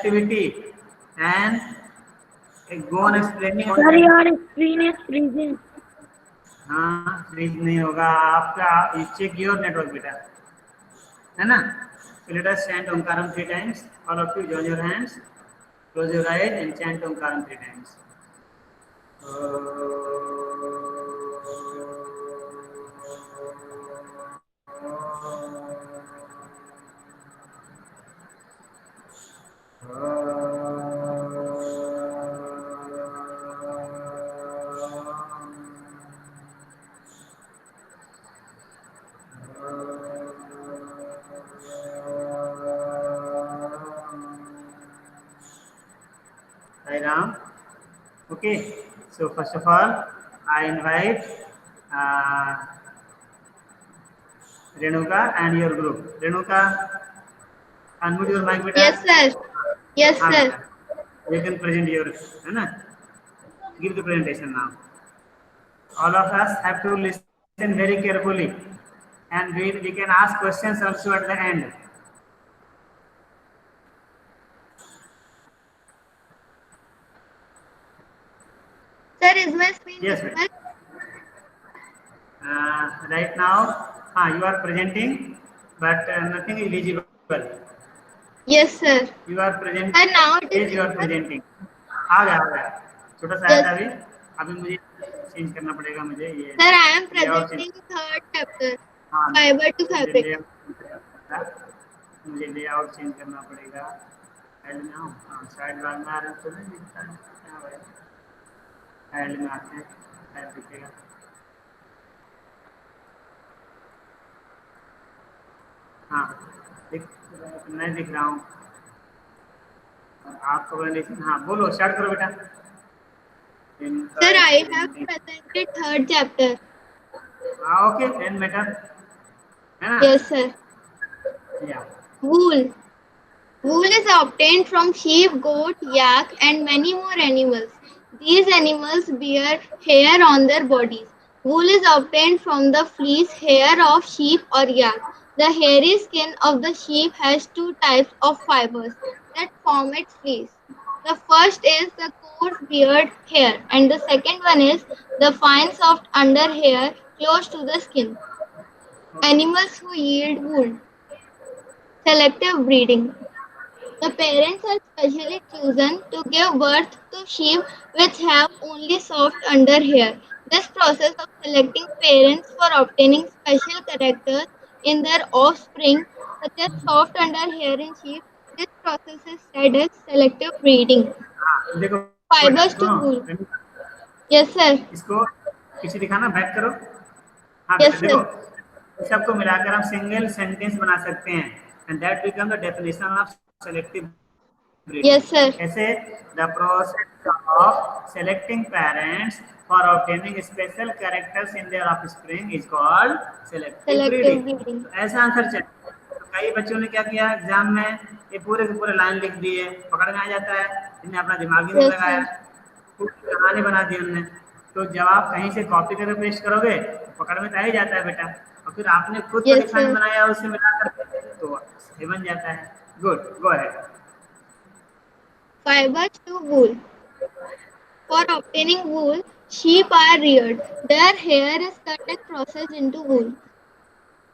activity and go on explaining. Sir यार screen is freezing. हाँ, freeze नहीं होगा आपका. चेक योर नेटवर्क बेटा, है ना. So let us chant Omkaram 3 times. All of you join your hands, close your eyes and chant Omkaram 3 times. Hi Ram. Okay, so first of all, I invite Renuka and your group. Renuka, unmute your mic, beta. Yes, sir. Yes, हाँ sir. बेटा, you can present your, है ना. Give the presentation now. All of us have to listen very carefully, and we can ask questions also at the end. Sir, is my screen Yes, visible? right now, you are presenting, but nothing is visible. Yes, sir. You are presenting. And now it is Yes, you are visible? presenting. आ गया. छोटा सा आया Yes. था अभी मुझे change करना पड़ेगा मुझे ये. Sir, I am layout presenting third chapter, हाँ, fiber to मुझे fabric. लेआउट चेंज करना पड़ेगा. साइड में हूँ. हाँ, साइड बार में आ रहा तो नहीं दिखता है. क्या भाई, साइड में आते हैं, साइड दिखेगा. हाँ, नहीं दिख रहा हूँ. आपको प्रेजेंटेशन. हाँ, बोलो, स्टार्ट करो बेटा. Sir, I have presented third chapter. हाँ, ओके, then बेटा, है ना. Yes, sir. Yeah. Wool. Wool is obtained from sheep, goat, yak, and many more animals. These animals bear hair on their bodies. Wool is obtained from the fleece hair of sheep or yak. The hairy skin of the sheep has two types of fibers that form its fleece. The first is the coarse beard hair, and the second one is the fine soft under hair close to the skin. Animals who yield wool. Selective breeding. The parents are specially chosen to give birth to sheep which have only soft under hair. This process of selecting parents for obtaining special characters in their offspring, such as soft under hair in sheep, this process is said as selective breeding. हाँ, देखो बेटा, Fibers to सुनो. wool. Yes, sir. इसको पीछे दिखाना, back करो. हाँ Yes, बेटा, देखो, sir. सबको मिलाकर हम सिंगल सेंटेंस बना सकते हैं. And that become the definition of selective breeding. Yes, sir. ऐसे the process of selecting parents for obtaining special characters in their offspring is called selective Selective breeding. breeding. तो ऐसा answer चाहिए. तो कई बच्चों ने क्या किया एग्जाम में, ये पूरे के पूरे लाइन लिख दिए, पकड़ में आ जाता है. इन्हें अपना दिमाग ही नहीं Yes, लगाया, sir. पूरी कहानी बना दी उन्होंने. तो जब आप कहीं से कॉपी करके पेस्ट करोगे तो पकड़ में तो आ ही जाता है बेटा. और फिर आपने खुद का Yes, डिफाइन sir. बनाया, उससे मिला करके तो सही बन जाता है. Good, go ahead. Fibers to wool. For obtaining wool, sheep are reared. Their hair is cut and processed into wool.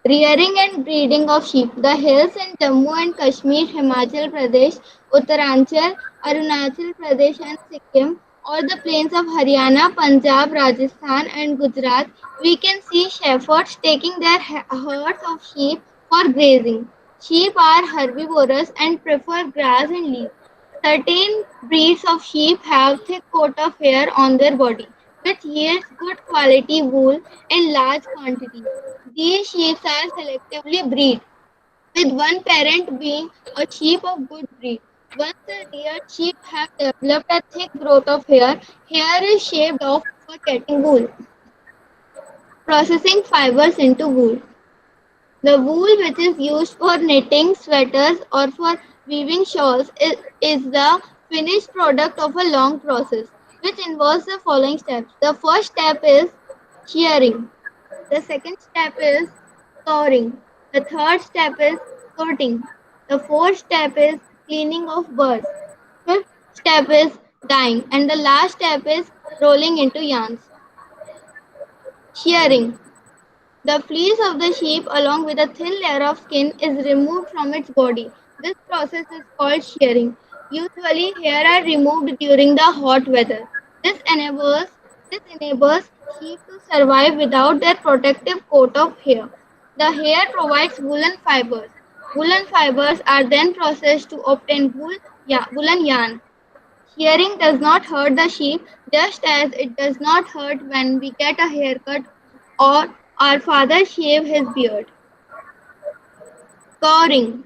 Rearing and breeding of sheep. The hills in Jammu and Kashmir, Himachal Pradesh, Uttaranchal, Arunachal Pradesh and Sikkim, or the plains of Haryana, Punjab, Rajasthan and Gujarat, we can see shepherds taking their herds of sheep for grazing. Sheep are herbivorous and prefer grass and leaves. Certain breeds of sheep have thick coat of hair on their body, which yields good quality wool in large quantities. These sheep are selectively bred, with one parent being a sheep of good breed. Once the reared sheep have developed a thick growth of hair, hair is shaved off for getting wool. Processing fibers into wool. The wool which is used for knitting sweaters or for weaving shawls is the finished product of a long process, which involves the following steps. The first step is shearing. The second step is storing. The third step is sorting. The fourth step is cleaning of birds. step is dyeing, and the last step is rolling into yarns. Shearing. The fleece of the sheep, along with a thin layer of skin, is removed from its body. This process is called shearing. Usually, hair are removed during the hot weather. This enables this enables sheep to survive without their protective coat of hair. The hair provides woolen fibers. Woolen fibers are then processed to obtain woolen yarn. Shearing does not hurt the sheep, just as it does not hurt when we get a haircut or our father shave his beard. Scouring.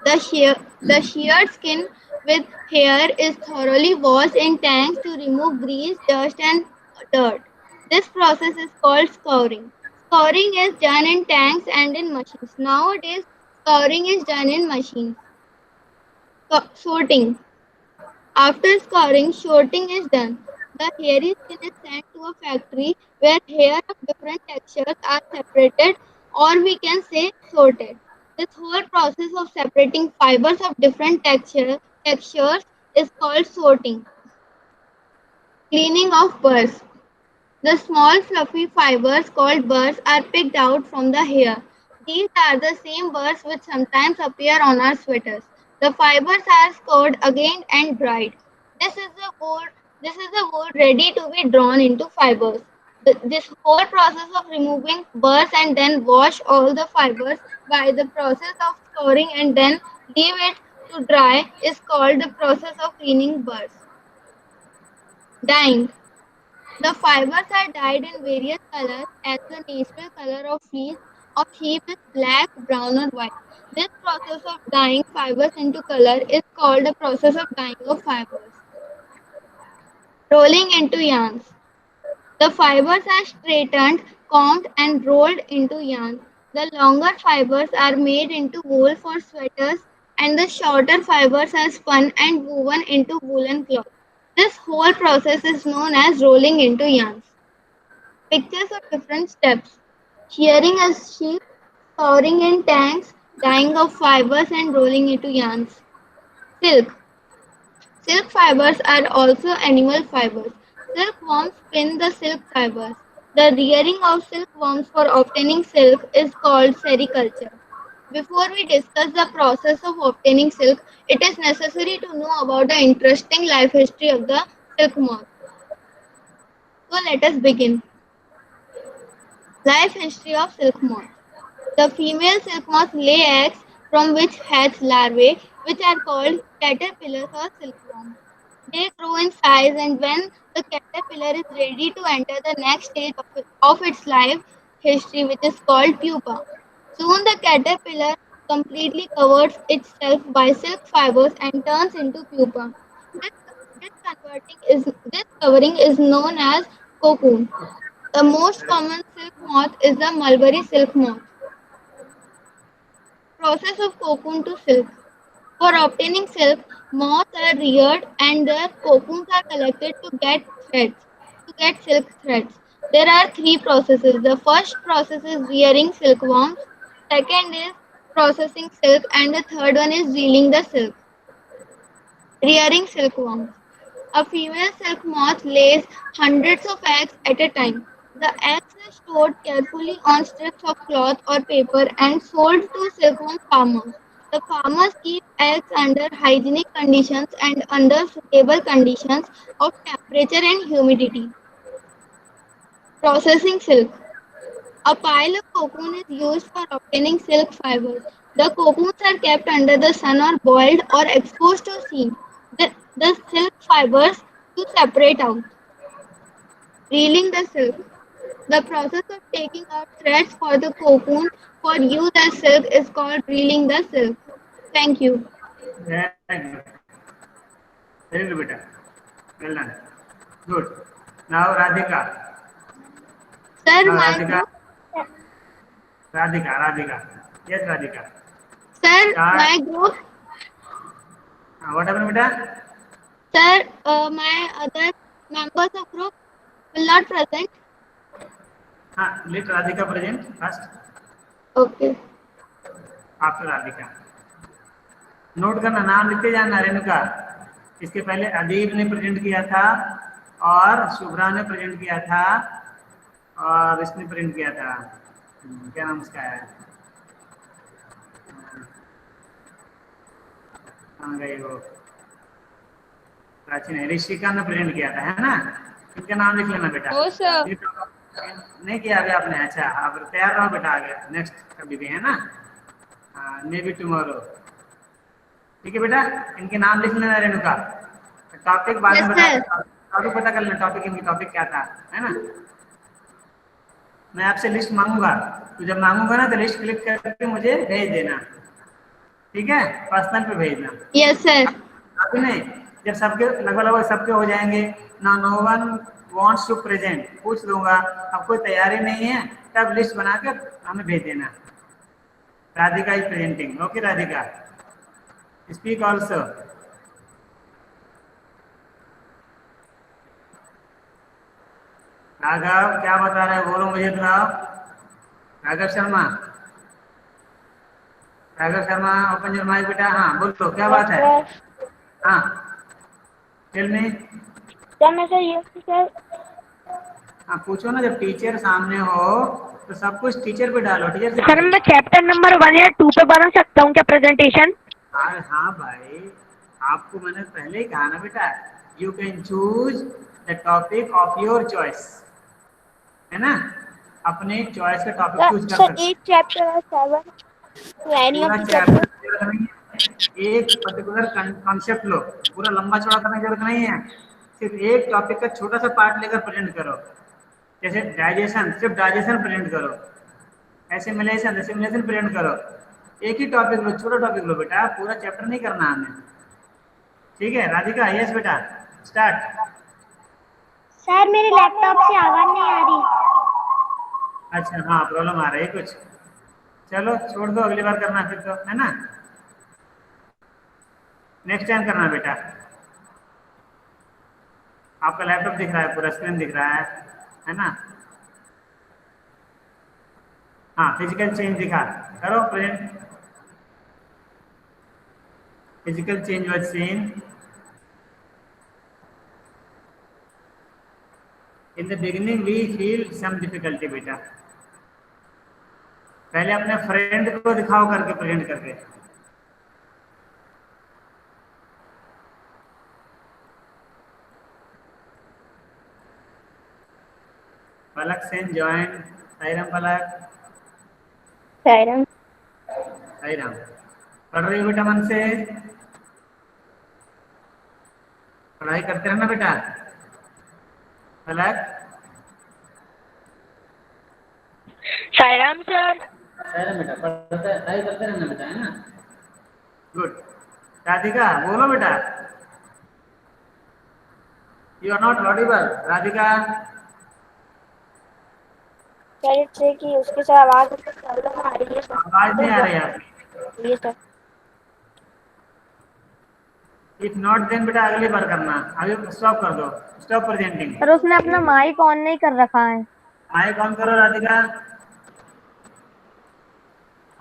The sheared skin with hair is thoroughly washed in tanks to remove grease, dust, and dirt. This process is called scouring. Scouring is done in tanks and in machines. Nowadays, scouring is done in machines. Sorting. After scouring, sorting is done. The hairy skin is sent to a factory where hair of different textures are separated, or we can say sorted. This whole process of separating fibers of different textures is called sorting. Cleaning of burrs. The small fluffy fibers called burrs are picked out from the hair. These are the same burrs which sometimes appear on our sweaters. The fibers are scoured again and dried. This is the wool. This is the wool ready to be drawn into fibers. This whole process of removing burrs and then wash all the fibers by the process of scouring and then leave it to dry is called the process of cleaning burrs. Dyeing. The fibers are dyed in various colors as the natural color of fleece of sheep is black, brown, or white. This process of dyeing fibers into color is called the process of dyeing of fibers. Rolling into yarns. The fibers are straightened, combed, and rolled into yarns. The longer fibers are made into wool for sweaters, and the shorter fibers are spun and woven into woolen cloth. This whole process is known as rolling into yarns. Pictures of different steps. Shearing a sheep, scouring in tanks, dyeing of fibers and rolling into yarns. Silk. Silk fibers are also animal fibers. Silkworms spin the silk fibers. The rearing of silkworms for obtaining silk is called sericulture. Before we discuss the process of obtaining silk, it is necessary to know about the interesting life history of the silk moth. So let us begin. Life history of silk moth. The female silk moth lay eggs from which hatch larvae, which are called caterpillars or silkworms. They grow in size, and when the caterpillar is ready to enter the next stage of its life history, which is called pupa. Soon the caterpillar completely covers itself by silk fibers and turns into pupa. This, this covering is known as cocoon. The most common silk moth is the mulberry silk moth. Process of cocoon to silk. For obtaining silk, moths are reared and their cocoons are collected to get silk threads. There are three processes. The first process is rearing silkworms, second is processing silk, and the third one is reeling the silk. Rearing silkworms. A female silk moth lays hundreds of eggs at a time. The eggs are stored carefully on strips of cloth or paper and sold to silkworm farmers. The farmers keep eggs under hygienic conditions and under suitable conditions of temperature and humidity. Processing silk. A pile of cocoon is used for obtaining silk fibers. The cocoons are kept under the sun or boiled or exposed to steam. The silk fibers to separate out. Reeling the silk. The process of taking out threads for the cocoon for use as silk is called reeling the silk. Thank you. Very good. Very good, beta. Well done. Good. Now Radhika. Sir, Now my Radhika. Radhika. Yes, Radhika. sir, Start. my group, What happened, beta? sir, my other members of group will not present. Let Radhika present first. Okay. After Radhika. Note करना, नाम लिखते जाना रेणुका. इसके पहले अदीब ने present किया था और शुभ्रा ने प्रेजेंट किया था और इसने प्रेजेंट किया था, क्या नाम उसका है, कहाँ गई वो, प्राची ने, ऋषिका ने प्रेजेंट किया था, है ना। इनका नाम लिख लेना बेटा। ओ सर। नहीं किया अभी आपने, अच्छा अब तैयार रहो बेटा, आगे नेक्स्ट कभी भी, है ना, मे बी टुमारो। ठीक है बेटा, इनके नाम लिख लेना रेणुका। टॉपिक बाद में Yes, बता, sir. टॉपिक पता कर लेना, टॉपिक इनकी टॉपिक क्या था, है ना। मैं आपसे लिस्ट मांगूंगा, तो जब मांगूंगा ना तो लिस्ट क्लिक करके मुझे भेज देना, ठीक है, पर्सनल पे भेजना। Yes, sir. अभी नहीं, जब सबके लगभग सबके हो जाएंगे ना, no one wants to present, पूछ लूंगा, अब कोई तैयारी नहीं है तब लिस्ट बना के हमें भेज देना। Radhika is presenting, okay Radhika, speak also. Raghav क्या बता रहे हैं, बोलो मुझे बताओ। Raghav Sharma, Raghav Sharma open your mike बेटा, हाँ बोलो क्या बात है, हाँ टेल मी। क्या मैं सर ये सर हाँ पूछो ना, जब टीचर सामने हो तो सब कुछ टीचर पे डालो, टीचर से सर मैं चैप्टर नंबर 1 या 2 पे बना सकता हूँ क्या प्रेजेंटेशन? अरे हाँ भाई, आपको मैंने पहले ही कहा ना बेटा, you can choose the topic of your choice, है ना, अपने चॉइस का टॉपिक चूज कर सर सकते। एक चैप्टर है 7 तो एनी ऑफ पूरा द चैप्टर चैप्टर। की जरूरत नहीं है, एक पर्टिकुलर कॉन्सेप्ट लो, पूरा लंबा चौड़ा करने की जरूरत नहीं है, सिर्फ एक टॉपिक का छोटा सा पार्ट लेकर प्रेजेंट करो। जैसे डाइजेशन, सिर्फ डाइजेशन प्रेजेंट करो, एसिमिलेशन एसिमिलेशन प्रेजेंट करो, एक ही टॉपिक लो, छोटा टॉपिक लो बेटा, पूरा चैप्टर नहीं करना हमें, ठीक है। राधिका यस बेटा, स्टार्ट। सर मेरे लैपटॉप से आवाज नहीं आ रही। अच्छा हाँ, प्रॉब्लम आ रही है कुछ, चलो छोड़ दो, अगली बार करना फिर तो, है ना, नेक्स्ट टाइम करना बेटा। आपका लैपटॉप दिख रहा है, पूरा स्क्रीन दिख रहा है ना। हाँ फिजिकल चेंज दिखा, करो present. Physical change was seen in the beginning, we feel some difficulty बेटा, पहले अपने फ्रेंड को दिखाओ करके, प्रेजेंट करके। पलक सेन ज्वाइन, साईराम पलक, साईराम। साईराम, पढ़ रही हो बेटा मन से, पढ़ाई करते रहना बेटा। पलक, साईराम सर। साईराम बेटा, पढ़ाई करते रहना बेटा, है ना, गुड। राधिका बोलो बेटा, you are not audible Radhika. Sir इससे कि उसके साथ आवाज प्रॉब्लम आ रही है सर। आवाज नहीं आ रही है आपकी, ये सर। इफ नॉट देन बेटा अगली बार करना, अभी स्टॉप कर दो, स्टॉप प्रेजेंटिंग। सर उसने अपना माइक ऑन नहीं कर रखा है। माइक ऑन करो राधिका,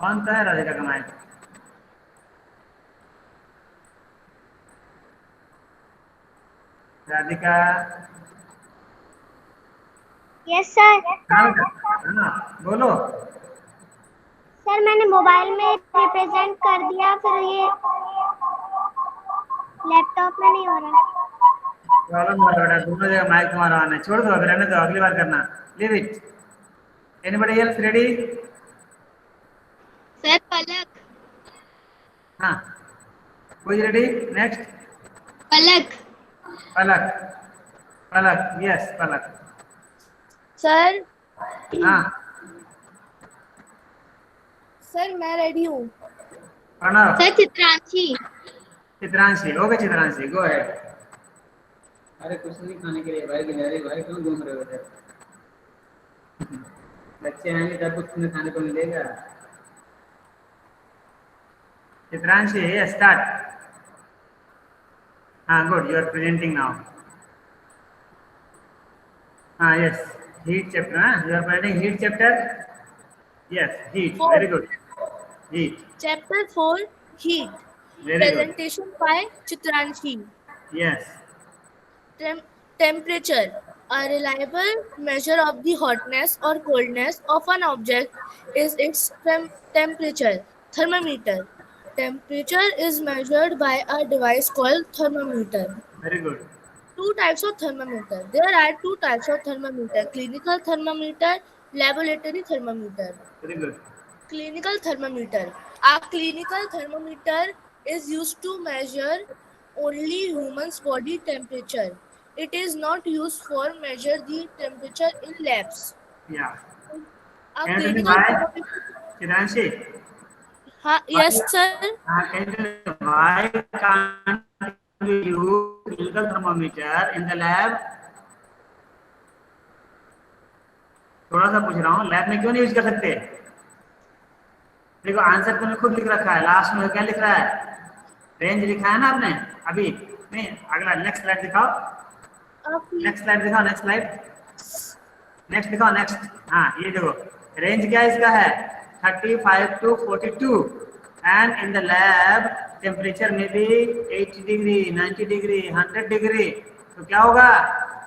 ऑन तो है राधिका का माइक। Radhika, yes sir. हाँ बेटा, हाँ बोलो। सर मैंने मोबाइल में रिप्रेजेंट कर दिया, फिर ये लैपटॉप में नहीं हो रहा। प्रॉब्लम हो रहा है बेटा, दोनों जगह माइक तुम्हारा ऑन है, छोड़ दो, अभी रहने दो, अगली बार करना, leave it. Anybody else ready? Sir, Palak. हाँ, कोई ready? Next Palak. Palak, Palak yes Palak, sir हाँ सर मैं रेडी हूँ। Pranav, Sir, Chitranshi. Chitranshi, okay Chitranshi go ahead. अरे कुछ नहीं खाने के लिए भाई, गिलहरी भाई क्यों घूम रहे हो इधर, बच्चे आएंगे तब कुछ तुम्हें खाने को मिलेगा। चित्रांशी यस स्टार्ट, हाँ good, you are presenting now. हाँ यस, हीट चैप्टर, हाँ you are presenting heat chapter, yes heat, very good, heat, Chapter 4 Heat. Very good, Presentation by Chitranshi. Yes. Temperature. A reliable measure of the hotness or coldness of an object is its temperature. Thermometer. Temperature is measured by a device called thermometer. Very good. Two types of thermometer. There are two types of thermometer: clinical thermometer, laboratory thermometer. Very good. Clinical thermometer. A clinical thermometer is used to measure only human's body temperature. It is not used for measure the temperature in labs. Yeah. A Can you tell me clinical why? thermometer. Chiranshi, Yes, why, sir. can you tell me why can't we use clinical thermometer in the lab? थोड़ा सा पूछ रहा हूँ, lab में क्यों नहीं use कर सकते? देखो आंसर तुमने खुद लिख रखा है, लास्ट में क्या लिख रहा है? रेंज लिखा है ना आपने अभी? नहीं, अगला नेक्स्ट स्लाइड दिखाओ, नेक्स्ट स्लाइड दिखाओ, नेक्स्ट स्लाइड, नेक्स्ट दिखाओ, नेक्स्ट। हाँ ये देखो, रेंज क्या इसका है? 35 to 42 and in the lab temperature में भी 80 डिग्री, 90 डिग्री, 100 डिग्री। तो क्या होगा?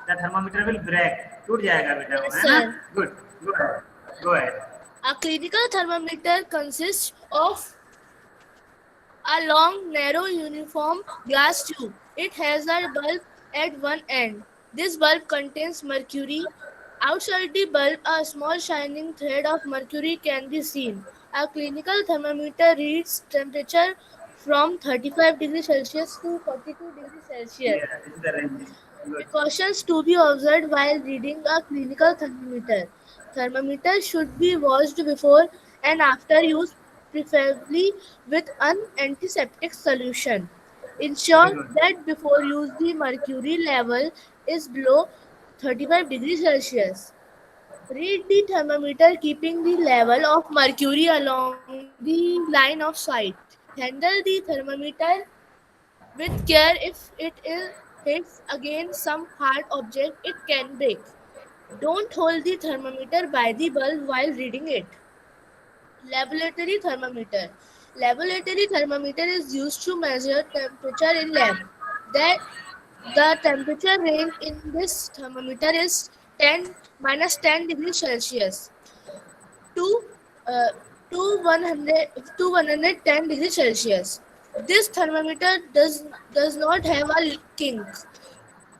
द थर्मामीटर विल ब्रेक, टूट जाएगा बेटा, Yes, है ना? sir. Good, go ahead, go ahead. A clinical thermometer consists of a long, narrow, uniform glass tube. It has a bulb at one end. This bulb contains mercury. Outside the bulb, a small shining thread of mercury can be seen. A clinical thermometer reads temperature from 35 degrees Celsius to 42 degrees Celsius. Yeah, this is the range. Good. Precautions to be observed while reading a clinical thermometer. Thermometer should be washed before and after use, preferably with an antiseptic solution. Very Ensure good. that before use the mercury level is below 35 degrees Celsius. Read the thermometer keeping the level of mercury along the line of sight. Handle the thermometer with care. If it hits against some hard object, it can break. Don't hold the thermometer by the bulb while reading it. Laboratory thermometer. Laboratory thermometer is used to measure temperature in lab. That the temperature range in this thermometer is 10 degrees Celsius to uh, to 110 degrees Celsius. This thermometer does not have a kink.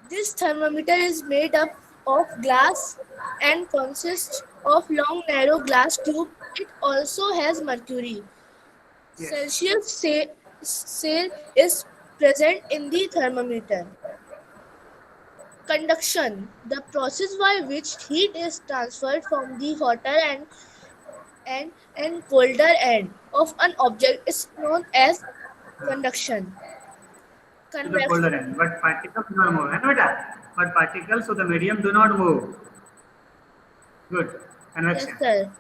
This thermometer is made up of glass and consists of long narrow glass tube. It also has mercury. Yes. Celsius scale is present in the thermometer. Conduction. The process by which heat is transferred from the hotter and colder end of an object is known as conduction. To the Convection. colder end, but particles do not move, है ना बेटा? But particles of the medium do not move. Good. Yes, Convection. sir.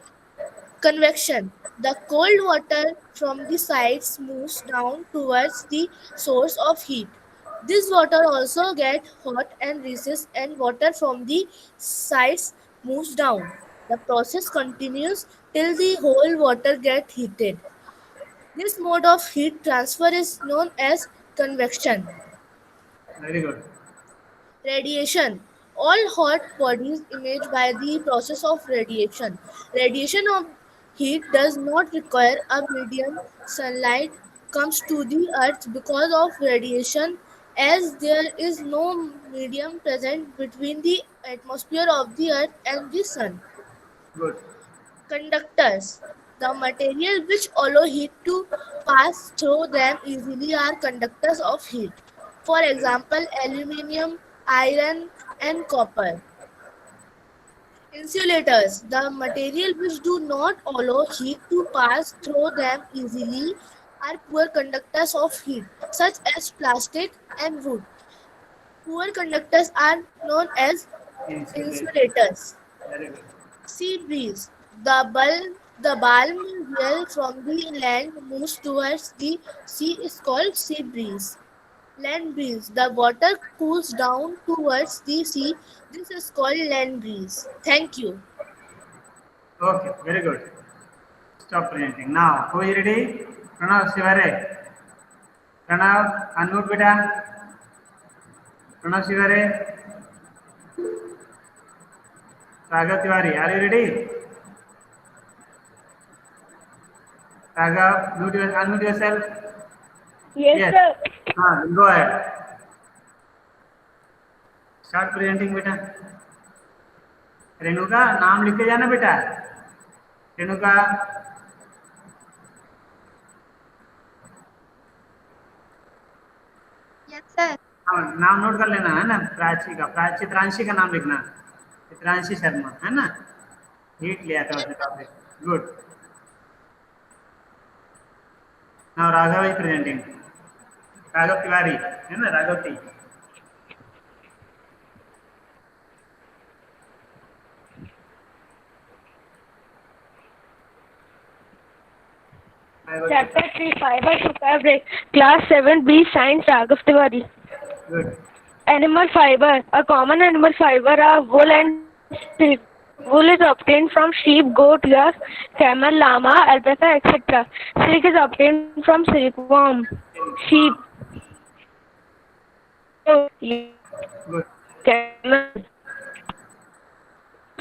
Convection. The cold water from the sides moves down towards the source of heat. This water also gets hot and rises, and water from the sides moves down. The process continues till the whole water gets heated. This mode of heat transfer is known as convection. Very good. Radiation. All hot bodies emerge by the process of radiation. Radiation of heat does not require a medium. Sunlight comes to the earth because of radiation, as there is no medium present between the atmosphere of the earth and the sun. Good. Conductors. The material which allow heat to pass through them easily are conductors of heat. For example, aluminium, iron, and copper. Insulators. The material which do not allow heat to pass through them easily are poor conductors of heat, such as plastic and wood. Poor conductors are known as insulators. Very good. Sea breeze. The balm wheel from the land moves towards the sea is called sea breeze. Land breeze. The water cools down towards the sea. This is called land breeze. Thank you. Okay. Very good. Stop presenting. Now, who is ready? Pranav Shivare. Pranav, unmute beta. Pranav Shivare, Raghav Tiwari, are you ready? Raghav, unmute yourself. Yes, sir. Go ahead. Start presenting, बेटा. रेणुका नाम लिख के जाना बेटा. Renuka. Yes, sir. हाँ, नाम note कर लेना है ना. प्राची का, चित्रांशी का नाम लिखना. चित्रांशी शर्मा है ना. हिट लिया था उसने topic. Good. Now Raghav is presenting. Raghav Tiwari है ना. Raghav T. Chapter 3, Fiber to Fabric. Class 7B, Science, Raghav Tiwari. Good. Animal fiber. A common animal fiber are wool and silk. Wool is obtained from sheep, goat, yak, camel, llama, alpaca, etc. Silk is obtained from silkworm, sheep, Good. camel.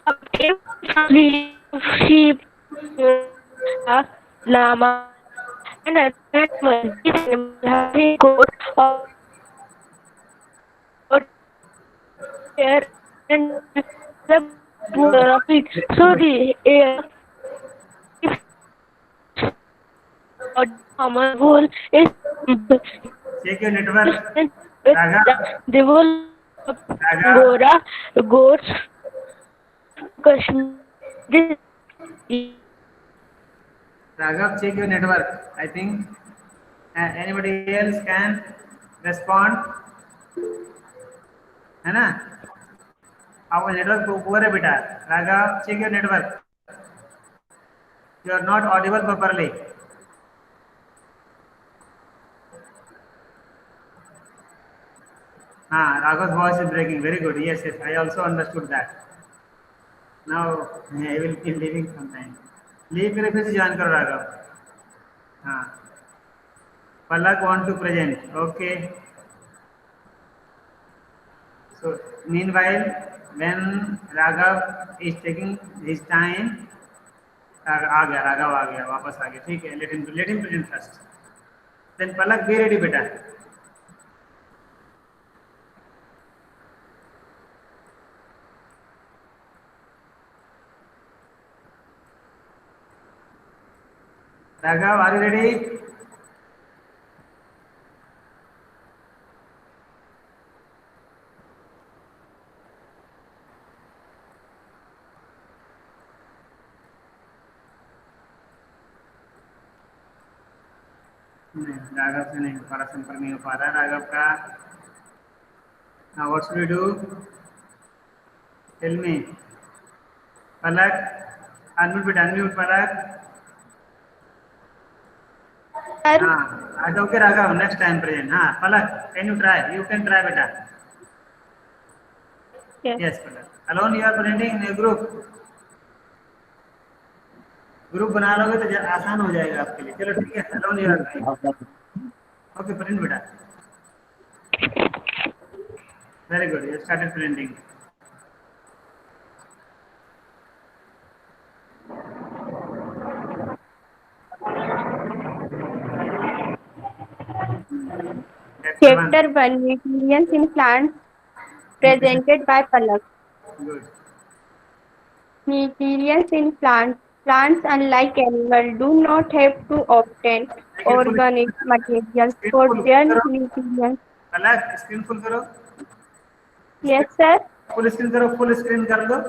Obtained from sheep, llama, and other animals. These animals have a coat or hair and the border of it. So the air or common wool is Check your network. with the wool of Angora, goats, Kashmir. Raghav, check your network. I think anybody else can respond. है ना. आपका network poor है बेटा. Raghav, check your network. You are not audible properly. Raghav's voice is breaking. Very good. Yes, I also understood that. Now I will be leaving sometime. Leave के फिर से join करो राघव. हाँ. Palak want to present. Okay. So meanwhile, when Raghav is taking his time, Raghav आ गया वापस आ गया. ठीक है. Let him present first. Then Palak, be ready बेटा. Raghav, are you ready? नहीं, राघव से नहीं हो पा रहा. संपर्क नहीं हो पा रहा राघव का. Now what should we do? Tell me. Palak, unmute Palak. Okay Raghav, next time present. Palak, can you try? You can try बेटा. Yes Palak. Alone you are presenting in a group. Group बना लोगे तो आसान हो जाएगा आपके लिए. चलो ठीक है. Alone you are trying. Okay, present बेटा. Very good. You started presenting. Chapter 1, Materials in Plants, presented by Palak. Good. Materials in plants. Plants, unlike animals, do not have to obtain organic materials for their nutrients. Palak, screen full करो. Yes, sir. Full screen करो. Full screen कर दो.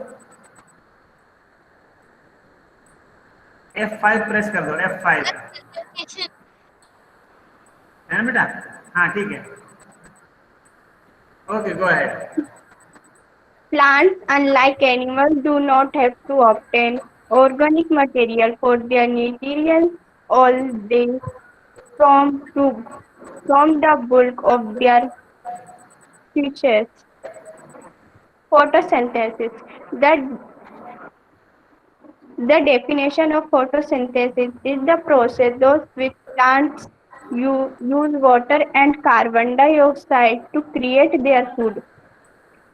F5 press कर दो. F5 है ना बेटा. हाँ ठीक है. Okay, go ahead. Plants, unlike animals, do not have to obtain organic material for their nutrients. All they from the bulk of their features. Photosynthesis. The definition of photosynthesis is the process of which plants use water and carbon dioxide to create their food,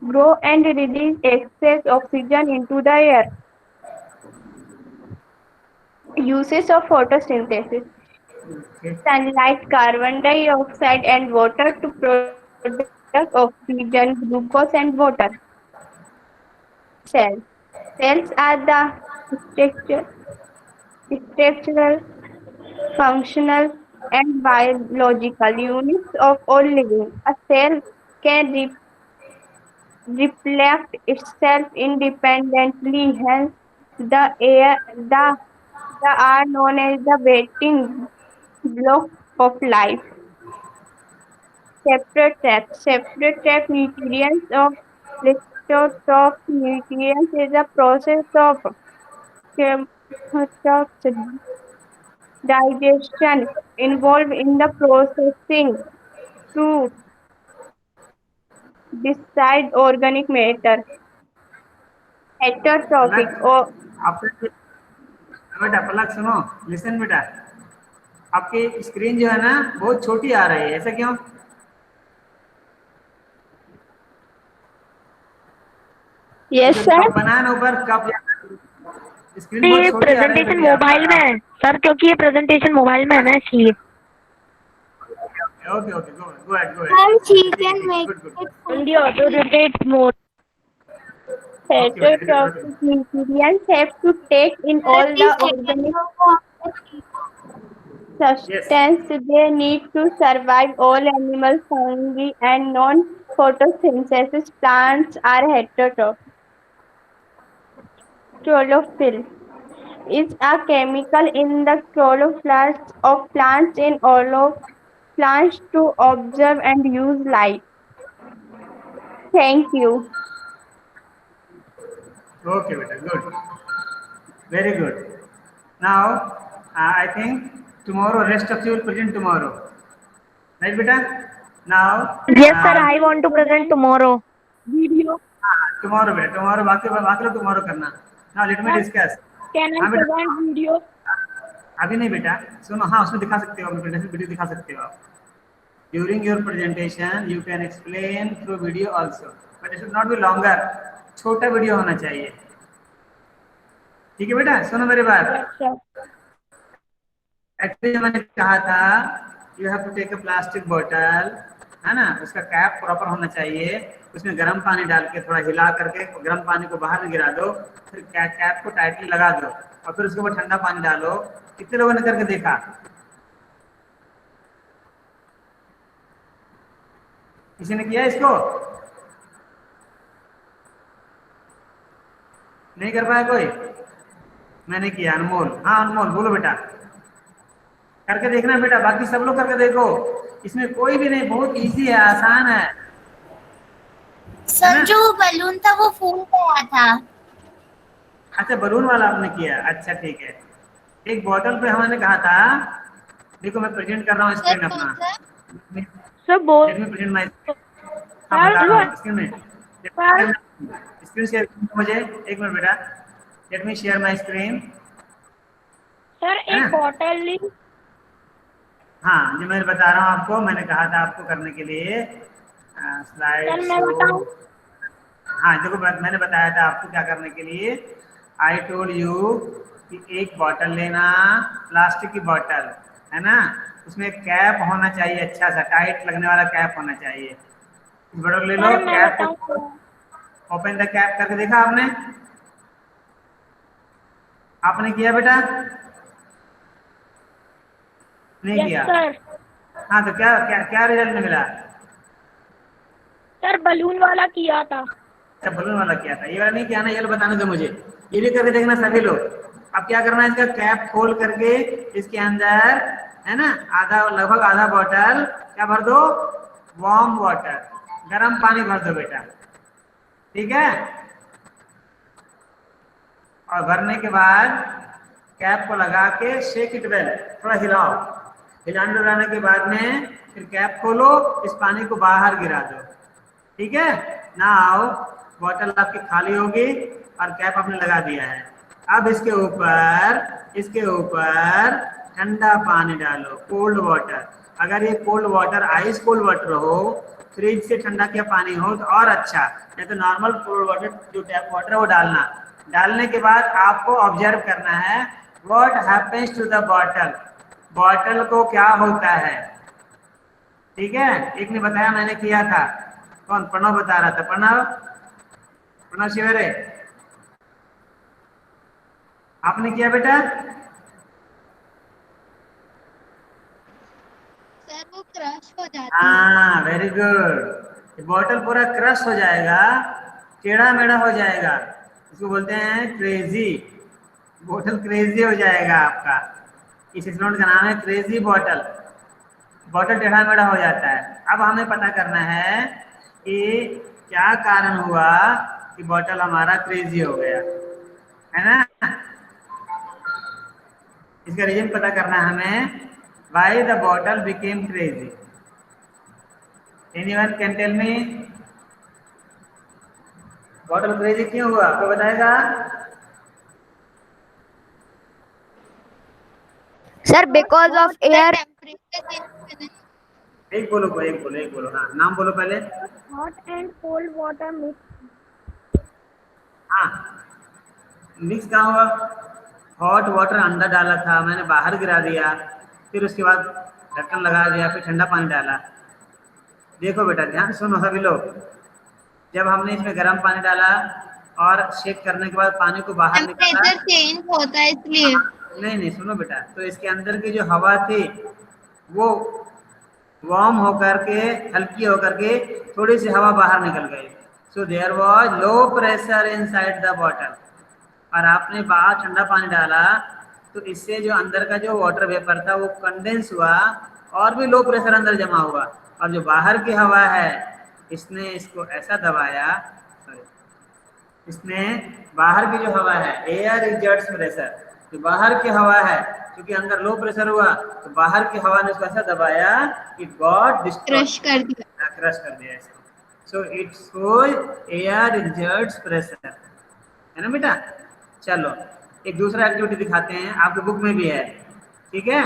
grow and release excess oxygen into the air. Uses of photosynthesis. Okay. Sunlight, carbon dioxide and water to produce oxygen, glucose and water. Cells. Cells are the structural, functional and biological units of all living. A cell can reflect itself independently, hence the are known as the building blocks of life. Separate trap nutrients of lithotroph nutrients is a process of chemotoxin digestion involved in the processing to decide organic matter. Heterotrophic Palak or आपने बेटा पलक सुनो, listen बेटा, आपकी screen जो है ना बहुत छोटी आ रही है, ऐसा क्यों? yes जो sir. कप बनाया ना ऊपर कप, स्क्रीन बहुत ये छोटी आ रही है प्रेजेंटेशन बेटी मोबाइल में है सर, क्योंकि ये प्रेजेंटेशन मोबाइल में है ना इसलिए. Okay okay, go ahead Sir, she ठीक है can ठीक है, make good good. it On full the auto screen. rotate mode. Okay बेटा, Heterotrophic nutrients have to take in Sir, all the please take it organic off the screen. Yes. substance they need to survive. All animals, fungi, and non-photosynthesis plants are heterotrophic. Chlorophyll is a chemical in the chloroplasts of plants in all of plants to observe and use light. Thank you. Okay बेटा, good, very good. Now I think tomorrow rest of you will present tomorrow, right बेटा? Now Yes, sir. I want to present tomorrow. Video. tomorrow बेटा, tomorrow बाकी बाकी लोग tomorrow करना. Now let me Sir, discuss. can I हाँ बेटा, present video? अभी नहीं बेटा, सुनो. हाँ, उसमें दिखा सकते हो, प्रेजेंटेशन वीडियो दिखा सकते हो आप. During your presentation you can explain through video also, but it should not be longer. छोटा वीडियो होना चाहिए, ठीक है बेटा? सुनो मेरी बात. Yes, sir. एक्चुअली मैंने कहा था you have to take a plastic बोतल, है ना, उसका कैप प्रॉपर होना चाहिए, उसमें गर्म पानी डाल के थोड़ा हिला करके गर्म पानी को बाहर गिरा दो, फिर कैप को टाइटली लगा दो और फिर उसके ऊपर ठंडा पानी डालो. कितने लोगों ने करके देखा? किसी ने किया इसको? नहीं कर पाया कोई? मैंने किया. अनमोल, हाँ अनमोल बोलो बेटा. करके देखना बेटा, बाकी सब लोग करके देखो, इसमें कोई भी नहीं, बहुत इजी है, आसान है. सर जो बलून था वो फूल गया था. अच्छा, बलून वाला आपने किया, अच्छा ठीक है. एक बॉटल पे हमने कहा था, देखो मैं प्रेजेंट कर रहा हूँ स्क्रीन अपना. Sir, both. Let me present my. हाँ बता रहा हूँ स्क्रीन में. स्क्रीन शेयर मुझे एक मिनट बेटा. Let me share my screen. Sir, एक बॉटल ली. हाँ, जो मैं बता रहा हूँ आपको, मैंने कहा था आपको करने के लिए स्लाइड Sir, मैं बताऊँ? हाँ देखो, मैंने बताया था आपको क्या करने के लिए. आई टोल्ड यू कि एक बॉटल लेना, प्लास्टिक की बॉटल है ना, उसमें कैप होना चाहिए, अच्छा सा टाइट लगने वाला कैप होना चाहिए. बॉटल ले लो, Sir, मैं कैप बताऊँ? ओपन द कैप करके देखा आपने? आपने किया बेटा? नहीं Yes, किया? sir. हाँ, तो क्या क्या क्या रिजल्ट मिला? सर बलून वाला किया था. अच्छा, बलून वाला किया था, ये वाला नहीं किया ना? ये वाला बताने दो मुझे, ये भी करके देखना सभी लोग. अब क्या करना है, इसका कैप खोल करके इसके अंदर, है ना, आधा, लगभग आधा बॉटल क्या भर दो? वार्म वाटर, गर्म पानी भर दो बेटा, ठीक है? और भरने के बाद कैप को लगा के शेक इट वेल, थोड़ा हिलाओ. हिलाने डुलाने के बाद में फिर कैप खोलो, इस पानी को बाहर गिरा दो, ठीक है? नाउ बॉटल आपकी खाली होगी और कैप आपने लगा दिया है. अब इसके ऊपर ठंडा पानी डालो, कोल्ड वाटर, अगर ये cold water ice cold water हो, फ्रिज से ठंडा किया पानी हो तो और अच्छा, नहीं तो नॉर्मल कोल्ड वाटर जो टैप वाटर है वो डालना। डालने के बाद आपको ऑब्जर्व करना है what happens to the bottle, bottle को क्या होता है। ठीक है, एक ने बताया, मैंने किया था, कौन, प्रणव बता रहा था, प्रणव, प्रणव शिवरे, आपने किया बेटा? सर वो क्रश हो जाती है। हाँ, वेरी गुड। बॉटल पूरा क्रश हो जाएगा, टेढ़ा मेढ़ा हो जाएगा, इसको बोलते हैं क्रेजी, बॉटल क्रेजी हो जाएगा आपका। इस एक्सपेरिमेंट का नाम है क्रेजी बॉटल, बॉटल टेढ़ा मेढ़ा हो जाता है। अब हमें पता करना है कि क्या कारण हुआ कि बॉटल हमारा क्रेजी हो गया, है ना। इसका रीजन पता करना है हमें, why the bottle became crazy. Anyone can tell me, bottle crazy क्यों हुआ, आपको बताएगा? Sir, because of air. Temperature change. एक बोलो, एक बोलो, एक बोलो, हाँ नाम बोलो पहले। Hot and cold water mix. हाँ, मिक्स कहाँ हुआ? हॉट वाटर अंदर डाला था, मैंने बाहर गिरा दिया, फिर उसके बाद ढक्कन लगा दिया, फिर ठंडा पानी डाला। देखो बेटा, ध्यान सुनो सभी लोग, जब हमने इसमें गर्म पानी डाला और शेक करने के बाद पानी को बाहर निकाला, टेम्परेचर चेंज होता है इसलिए। नहीं सुनो बेटा, तो इसके अंदर की जो हवा थी वो वार्म होकर के, हल्की होकर के थोड़ी सी हवा बाहर निकल गई, so there was low pressure inside the bottle. और आपने बाहर ठंडा पानी डाला तो इससे जो अंदर का जो वाटर वेपर था वो कंडेंस हुआ और भी लो प्रेशर अंदर जमा हुआ, और जो बाहर की हवा है इसने इसको ऐसा दबाया, इसने बाहर की जो हवा है, एयर एग्जर्ट्स प्रेशर, जो बाहर की हवा है, क्योंकि अंदर लो प्रेशर हुआ तो बाहर की हवा ने उसको ऐसा दबाया कि गॉड क्रश कर दिया। क्रश कर दिया ऐसे। So it's air exerts pressure, है ना बेटा। चलो एक दूसरा एक्टिविटी दिखाते हैं, आपके बुक में भी है, ठीक है,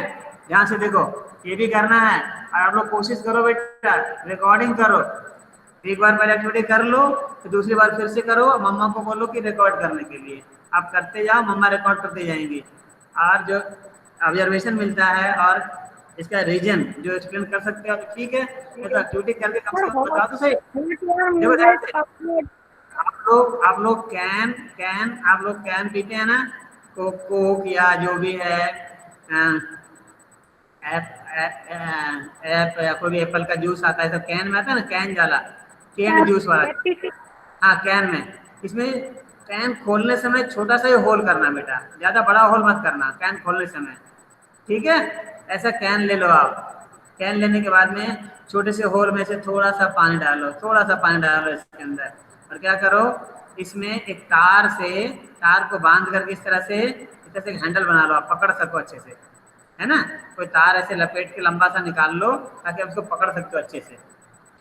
ध्यान से देखो, ये भी करना है। और आप लोग कोशिश करो बेटा, रिकॉर्डिंग करो, एक बार पहले एक्टिविटी कर लो, फिर दूसरी बार फिर से करो, मम्मा को बोलो कि रिकॉर्ड करने के लिए, आप करते जाओ, मम्मा रिकॉर्ड करते जाएंगी। और जो ऑब्जर्वेशन मिलता है और इसका रीजन जो एक्सप्लेन कर सकते हो, ठीक है, तो एक्टिविटी करके कम से कम बताओ तो सही। देखो ध्यान से, आप लोग कैन पीते हैं ना, कोक या जो भी है, या कोई भी एप्पल का जूस आता है, सब कैन में आता है ना, कैन जाला, कैन जूस वाला, हाँ कैन में, इसमें कैन खोलने समय छोटा सा ही होल करना बेटा, ज्यादा बड़ा होल मत करना कैन खोलने समय, ठीक है। ऐसा कैन ले लो आप, कैन लेने के बाद में छोटे से होल में से थोड़ा सा पानी डालो, थोड़ा सा पानी डालो इसके अंदर, और क्या करो, इसमें एक तार को बांध करके इस तरह से हैंडल बना लो, आप पकड़ सको अच्छे से, है ना। कोई तार ऐसे लपेट के लंबा सा निकाल लो ताकि आप उसको पकड़ सकते हो अच्छे से,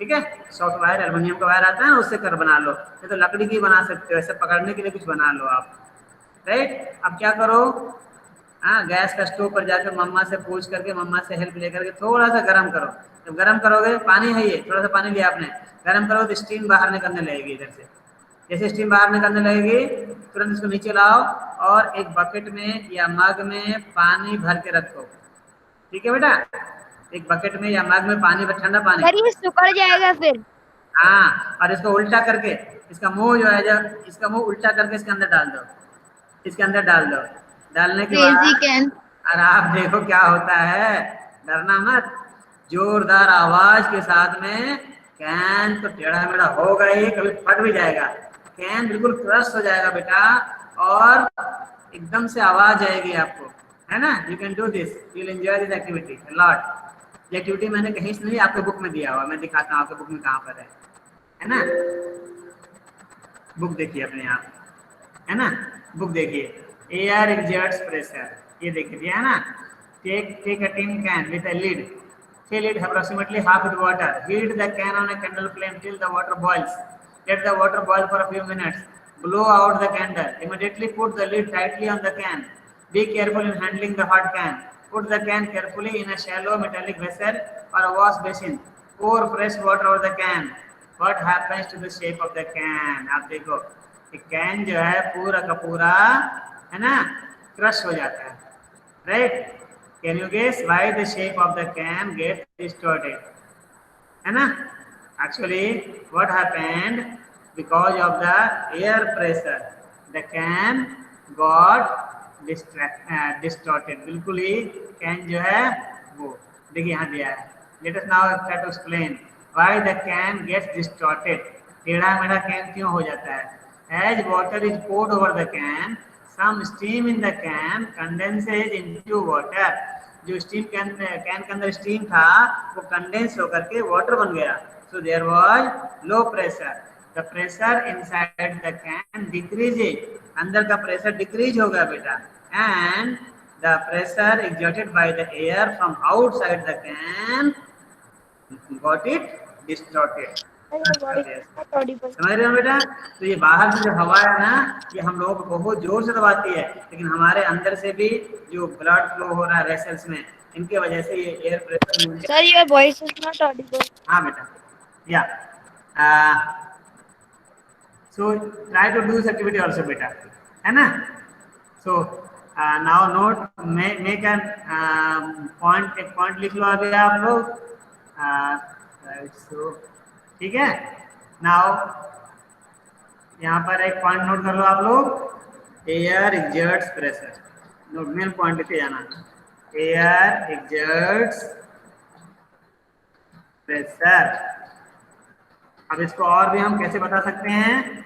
ठीक है। सॉफ्ट वायर, एल्युमिनियम का वायर आता है ना, उससे कर बना लो, नहीं तो लकड़ी की बना सकते हो, ऐसे पकड़ने के लिए कुछ बना लो आप, राइट। अब क्या करो, हाँ, गैस का स्टोव पर जाकर मम्मा से पूछ करके, मम्मा से हेल्प लेकर के थोड़ा सा गर्म करो। जब गर्म करोगे, पानी है ये, थोड़ा सा पानी लिया आपने, गर्म करो तो स्टीम बाहर निकलने लगेगी इधर से, जैसे स्टीम बाहर निकलने लगेगी तुरंत इसको नीचे लाओ और एक बकेट में या मग में पानी भर के रखो, ठीक है बेटा। एक बकेट में या मग में पानी, ठंडा पानी, सर ये सुखड़ जाएगा फिर। हाँ, और इसको उल्टा करके, इसका मुंह जो है, जब इसका मुंह उल्टा करके इसके अंदर डाल दो, इसके अंदर डाल दो। डालने के बाद और आप देखो क्या होता है, डरना मत, जोरदार आवाज के साथ में कैन तो टेढ़ा मेढ़ा होगा ही, कभी फट भी जाएगा, कैन बिल्कुल क्रश हो जाएगा बेटा, और एकदम से आवाज आएगी आपको, है ना। You can do this, you will enjoy this activity a lot. ये एक्टिविटी मैंने कहीं से नहीं, आपके बुक में दिया हुआ, मैं दिखाता हूँ आपके बुक में कहाँ पर है ना। बुक देखिए अपने आप, है ना, बुक देखिए, एयर एग्जर्ट्स प्रेशर, ये देखिए दिया है ना। Take a tin can with a lid, fill it approximately half with water, heat the can on a candle flame till the water boils, let the water boil for a few minutes, blow out the candle, immediately put the lid tightly on the can, be careful in handling the hot can, Put the can carefully in a shallow metallic vessel or a wash basin. Pour fresh water over the can. What happens to the shape of the can? आप देखो कि can जो है पूरा का पूरा है ना क्रश हो जाता है, right? Can you guess why the shape of the can get distorted? है ना? Actually, what happened? Because of the air pressure, the can got distorted. बिल्कुल ही कैन जो है वो देखिए यहाँ दिया है. Let us now try to explain why the can gets distorted. टेढ़ा मेढ़ा कैन क्यों हो जाता है? As water is poured over the can, some steam in the can condenses into water. जो स्टीम कैन के अंदर स्टीम था वो कंडेंस होकर के वाटर बन गया. So there was low pressure. The pressure inside the can decreases. अंदर का प्रेशर डिक्रीज होगा बेटा. And the pressure exerted by the air from outside the can got it distorted. समझ रहे हो बेटा? तो ये बाहर से जो हवा है ना, ये हम लोगों को बहुत जोर से दबाती है, लेकिन हमारे अंदर से भी जो ब्लड फ्लो हो रहा है वेसल्स में, इनके वजह से ये air pressure. Sir, your voice is not audible. हाँ बेटा, yeah so try to do this activity also बेटा, है ना? So now note make an point, एक पॉइंट लिख लो अभी आप लोग. सो ठीक है. नाउ यहाँ पर एक पॉइंट नोट कर लो आप लोग. Air exerts pressure. Note main point लिखे जाना. Air exerts pressure. अब इसको और भी हम कैसे बता सकते हैं?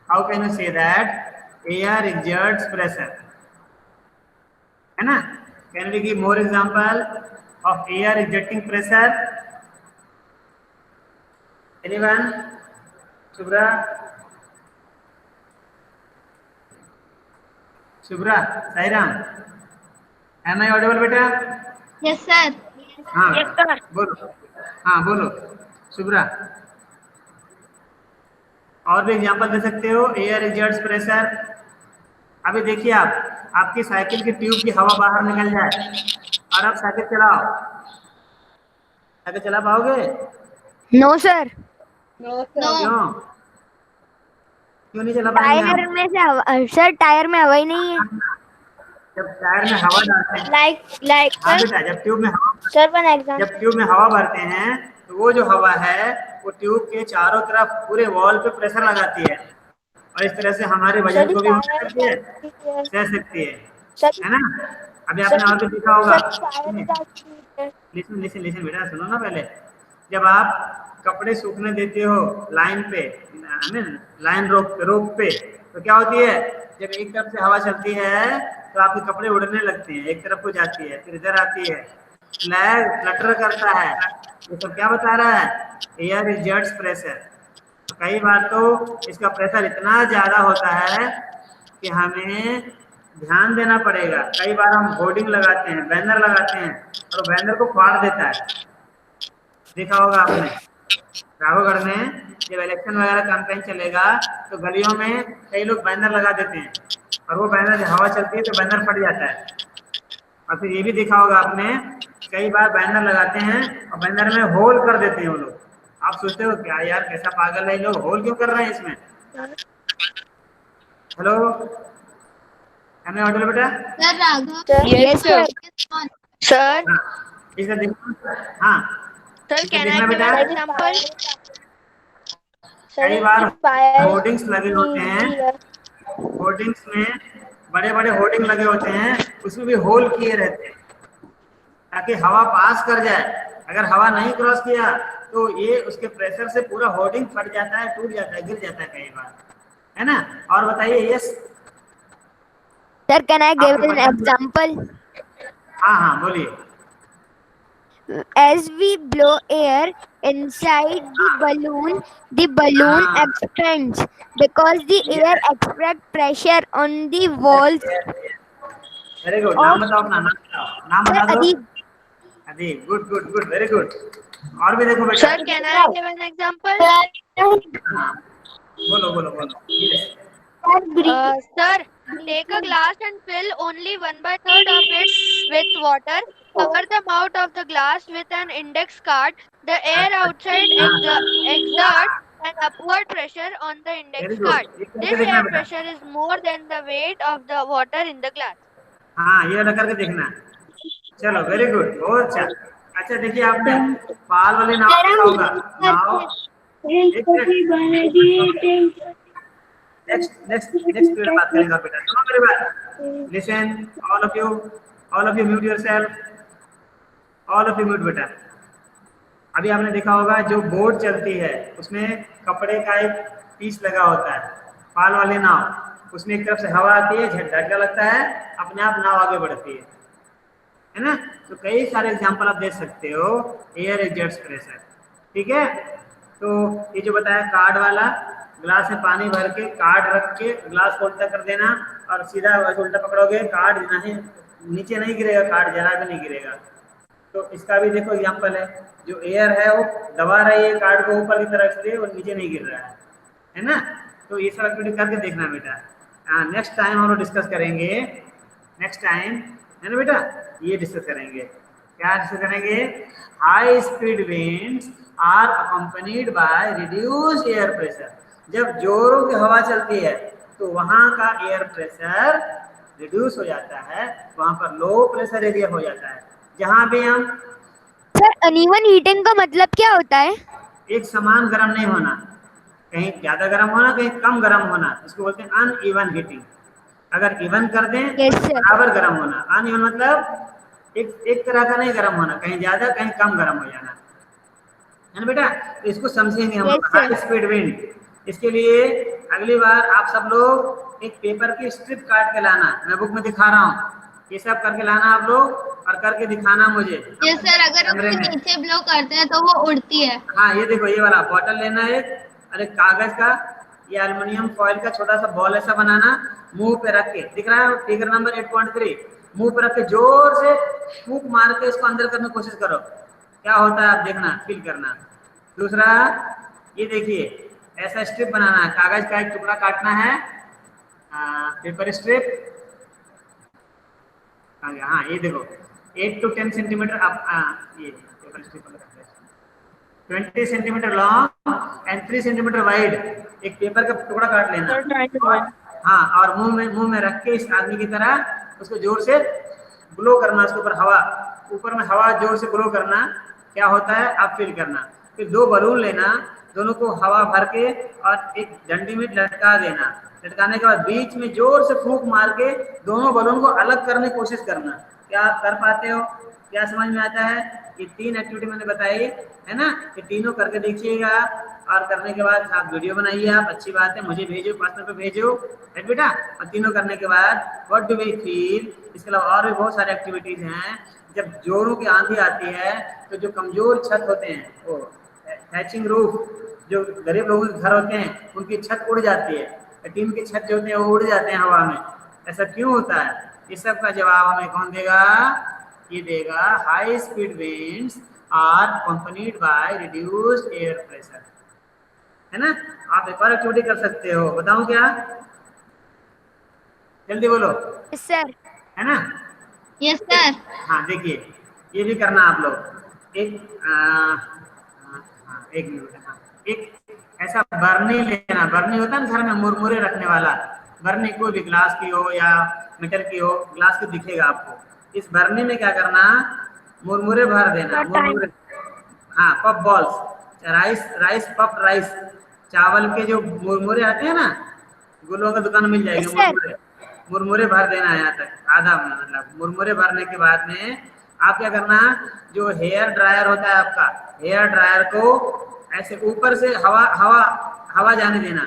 How can you say that air exerts pressure, है ना? Can we give more example of air exerting pressure? Anyone? Shubhra, Shubhra, Sairam, am I audible बेटा? Yes, sir. हाँ Yes, sir. बोलो. हाँ बोलो शुभ्रा. और भी एग्जांपल दे सकते हो एयर एक्सर्ट्स प्रेशर. अभी देखिए आप, आपकी साइकिल की ट्यूब की हवा बाहर निकल जाए और आप साइकिल चलाओ, साइकिल चला पाओगे? No, sir. No. क्यों? क्यों नहीं चला पाएंगे टायर आप? में से हवा, सर टायर में हवा ही नहीं है. जब टायर में हवा डालते हैं, Like हाँ sir. बेटा, जब ट्यूब में हवा, Sir, one example. जब ट्यूब में हवा भरते हैं तो वो जो हवा है वो ट्यूब के चारों तरफ पूरे वॉल पे प्रेशर लगाती है और इस तरह से हमारे वजन को भी वो सह सकती है, है ना? अभी आपने और भी देखा होगा. लिसन लिसन लिसन बेटा, सुनो ना पहले. जब आप कपड़े सूखने देते हो लाइन पे, लाइन रोप पे, तो क्या होती है? जब एक तरफ से हवा चलती है तो आपके कपड़े उड़ने लगते हैं, एक तरफ को जाती है फिर इधर आती है, फ्लैग फ्लटर करता है. ये सब क्या बता रहा है? Air exerts pressure. कई बार तो इसका प्रेशर इतना ज्यादा होता है कि हमें ध्यान देना पड़ेगा. कई बार हम होर्डिंग लगाते हैं, बैनर लगाते हैं और बैनर को फाड़ देता है. देखा होगा आपने राघवगढ़ में जब इलेक्शन वगैरह कैंपेन चलेगा तो गलियों में कई लोग बैनर लगा देते हैं और वो बैनर जब हवा चलती है तो बैनर फट जाता है. और फिर ये भी देखा होगा आपने, कई बार बैनर लगाते हैं और बैनर में होल कर देते हैं वो लोग. आप सोचते हो क्या यार कैसा पागल है ये लोग, होल क्यों कर रहे हैं इसमें? हेलो, हमें ऑडियो बेटा? Sir, Raghav. Yes, sir. Sir. इसका देखो. हाँ Sir, can I give an example? कई बार होर्डिंग्स लगे होते हैं, होर्डिंग्स में बड़े बड़े होर्डिंग लगे होते हैं, उसमें भी होल किए रहते हैं ताकि हवा पास कर जाए. अगर हवा नहीं क्रॉस किया तो ये उसके प्रेशर से पूरा होर्डिंग फट जाता है, टूट जाता है, गिर जाता है कई बार, है ना? और बताइए. Yes Sir, can I give an example? हाँ हाँ बोलिए. As we blow air inside the balloon expands because the air exerts pressure on the walls. Very good. नाम बताओ अपना, नाम बताओ, नाम Sir, बता दो. Adib. Adib. Good good good, very good. और भी देखो बेटा. Sir, can I give an example? हाँ बोलो बोलो बोलो. Yes. Sir, Take a glass and fill only 1/3 of it with water. Cover the mouth of the glass with an index card. The air outside exerts an upward pressure on the very index good, card. ये करके This देखना air बेटा। pressure is more than the weight of the water in the glass. हाँ, ये वाला करके देखना। चलो वेरी गुड, बहुत अच्छा। अच्छा देखिए, आपने पाल वाली नाव देखा होगा। नाव नेक्स्ट पीरियड बात करेंगे आप बेटा। सुनो मेरी बात, listen all of you mute yourself, all of you mute बेटा। अभी आपने देखा होगा जो बोट चलती है उसमें कपड़े का एक पीस लगा होता है, पाल वाली नाव, उसमें एक तरफ से हवा आती है, झटका लगता है, अपने आप नाव आगे बढ़ती है ना। तो कई सारे एग्जांपल आप दे सकते हो, एयर एग्जर्ट्स प्रेशर, ठीक है। तो ये जो बताया कार्ड वाला, ग्लास में पानी भर के कार्ड रख के ग्लास को उल्टा कर देना और सीधा उल्टा पकड़ोगे, कार्ड नहीं नीचे नहीं गिरेगा, कार्ड जरा भी नहीं गिरेगा। तो इसका भी देखो एग्जांपल है, जो एयर है वो दबा रही है कार्ड को ऊपर की तरफ से, वो नीचे नहीं गिर रहा है ना। तो ये सब एक्टिविटी करके देखना बेटा। नेक्स्ट टाइम हम लोग डिस्कस करेंगे, नेक्स्ट टाइम है ना बेटा, ये डिस्कस करेंगे। क्या डिस्कस करेंगे? High speed winds are accompanied by reduced air pressure. जब जोरों की हवा चलती है तो वहां का एयर प्रेशर रिड्यूस हो जाता है, वहां पर लो प्रेशर एरिया हो जाता है। जहां भी हम सर अनइवन हीटिंग का मतलब क्या होता है? एक समान गर्म नहीं होना, कहीं ज्यादा गर्म होना, कहीं कम गर्म होना, इसको बोलते हैं अनइवन हीटिंग। अगर इवन कर दें Yes, sir. बराबर गर्म होना, अनइवन मतलब एक तरह का नहीं गर्म होना, कहीं ज्यादा कहीं कम गर्म हो जाना, है ना बेटा। तो इसको समझेंगे हम Yes, sir. High speed wind. इसके लिए अगली बार आप सब लोग एक पेपर की स्ट्रिप काट के लाना, मैं बुक में दिखा रहा हूँ, ये सब करके लाना आप लोग और करके दिखाना मुझे। ये सर अगर कमरे उसके में। नीचे ब्लो करते हैं तो वो उड़ती है। हाँ ये देखो, ये वाला बॉटल लेना है और एक कागज का या एल्युमिनियम फॉइल का छोटा सा बॉल ऐसा बनाना, मुंह पे रख के, दिख रहा है फिगर नंबर 8.3, मुंह पे रख के जोर से फूंक मार के इसको अंदर करने की कोशिश करो, क्या होता है आप देखना, फील करना। दूसरा ये देखिए, ऐसा स्ट्रिप बनाना है, कागज का एक टुकड़ा काटना है, पेपर स्ट्रिप। हाँ ये देखो 8 to 10 सेंटीमीटर आप ये paper strip 20 centimetre long and 3 centimetre wide एक पेपर का टुकड़ा काट लेना। हाँ, और मुंह में रख के इस आदमी की तरह उसको जोर से ब्लो करना, उसके ऊपर हवा, ऊपर में हवा जोर से ब्लो करना, क्या होता है आप फील करना। फिर 2 बलून लेना, दोनों को हवा भर के और एक डंडी में लटका देना, लटकाने के बाद बीच में जोर से फूंक मार के दोनों बलून को अलग करने की कोशिश करना। क्या आप कर पाते हो? क्या समझ में आता है? ये 3 एक्टिविटी मैंने बताई है ना, ये तीनों करके देखिएगा और करने के बाद आप वीडियो बनाइए, आप अच्छी बात है, मुझे भेजो, पर्सनल पे भेजो, है बेटा। और तीनों करने के बाद व्हाट डू वी फील। इसके अलावा और भी बहुत सारे एक्टिविटीज हैं। जब जोरों की आंधी आती है तो जो कमजोर छत होते हैं, वो हैचिंग रूफ, जो गरीब लोगों के घर होते हैं उनकी छत उड़ जाती है, टीन की छत जो होते हैं वो उड़ जाते हैं हवा में। ऐसा क्यों होता है? इस सब का जवाब हमें कौन देगा? ये देगा high speed winds are accompanied by reduced air pressure, है ना। आप एक और एक्टिविटी कर सकते हो, बताऊं क्या? जल्दी बोलो। Yes, sir. है ना। Yes sir. हाँ देखिए, ये भी करना आप लोग। एक मिनट, हाँ, एक ऐसा बर्नी लेना, बर्नी होता है ना घर में मुरमुरे रखने वाला, बर्नी कोई भी ग्लास की हो या मेटल की हो, ग्लास की दिखेगा आपको। इस बर्नी में क्या करना, मुरमुरे भर देना, मुरमुरे, हाँ पप बॉल्स, राइस पप राइस, चावल के जो मुरमुरे आते हैं ना, गुलों का दुकान मिल जाएगी, मुरमुरे मुरमुरे भर देना है यहाँ तक, आधा मतलब मुरमुरे भरने के बाद में आप क्या करना, जो हेयर ड्रायर होता है आपका, हेयर ड्रायर को ऐसे ऊपर से हवा जाने देना।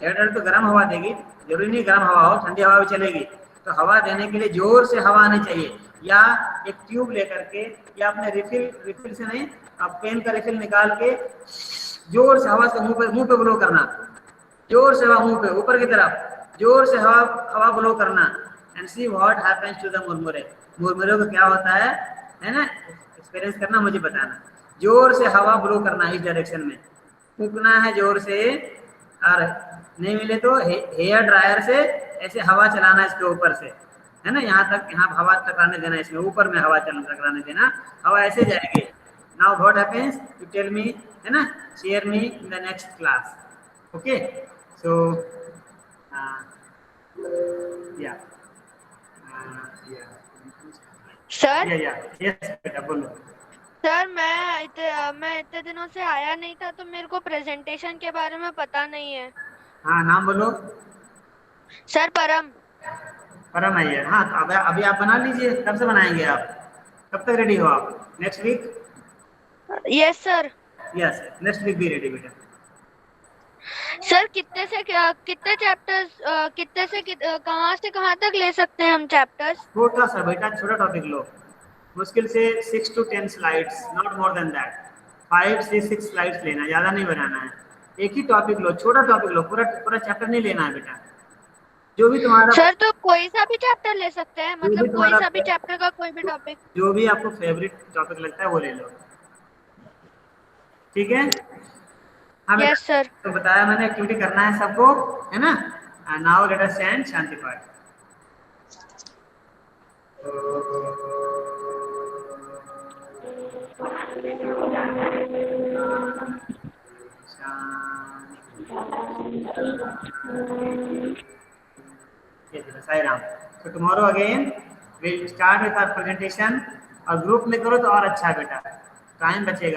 हेयर ड्रायर तो गर्म हवा देगी, जरूरी नहीं गर्म हवा हो, ठंडी हवा भी चलेगी। तो हवा देने के लिए जोर से हवा आनी चाहिए, या एक ट्यूब लेकर के या अपने रिफिल से नहीं, आप पेन का रिफिल निकाल के जोर से हवा से मुंह पे ब्लो करना, जोर से हवा मुंह पे ऊपर की तरफ जोर से हवा ब्लो करना, and see what happens to the मुरमुरे। मुरमुरे को क्या होता है ना, एक्सपीरियंस करना, मुझे बताना। जोर से हवा ब्लो करना इस डायरेक्शन में, फूकना है जोर से, और नहीं मिले तो हेयर ड्रायर से ऐसे हवा चलाना इसके ऊपर से, है ना, यहाँ तक, यहाँ हवा टकराने देना, इसमें ऊपर में हवा टकराने देना, हवा ऐसे जाएगी। Now what happens, you tell me, है ना, share me in the next class, okay. So yeah sir yes बेटा बोलो। सर मैं इतने दिनों से आया नहीं था तो मेरे को प्रेजेंटेशन के बारे में पता नहीं है। हाँ नाम बोलो। सर परम। परम अय्यर। हाँ तो अभी आप बना लीजिए, कब से बनाएंगे आप, कब तक रेडी हो आप, next week? Yes sir. Yes next week भी रेडी बेटा। सर कितने चैप्टर्स, कहाँ से कहाँ तक ले सकते हैं हम चैप्टर्स? छोटा सा बेटा, छोटा टॉपिक लो, मुश्किल से 6 to 10 slides, not more than that, 5 से 6 स्लाइड्स लेना, ज़्यादा नहीं बनाना है। एक ही टॉपिक लो, छोटा टॉपिक लो, पूरा चैप्टर नहीं लेना है बेटा। जो भी तुम्हारा सर तो कोई सा भी चैप्टर ले सकते हैं, मतलब कोई सा भी चैप्टर का कोई भी टॉपिक? जो भी आपको फेवरेट टॉपिक लगता है वो ले लो, ठीक है? हाँ यस सर। तो बताया मैंने, एक्टिविटी करना है सबको, है ना। नाउ लेट अस चैंट शांति पाठ। साई राम। तो tomorrow again will start with our presentation, और ग्रुप में करो तो और अच्छा है बेटा, टाइम बचेगा।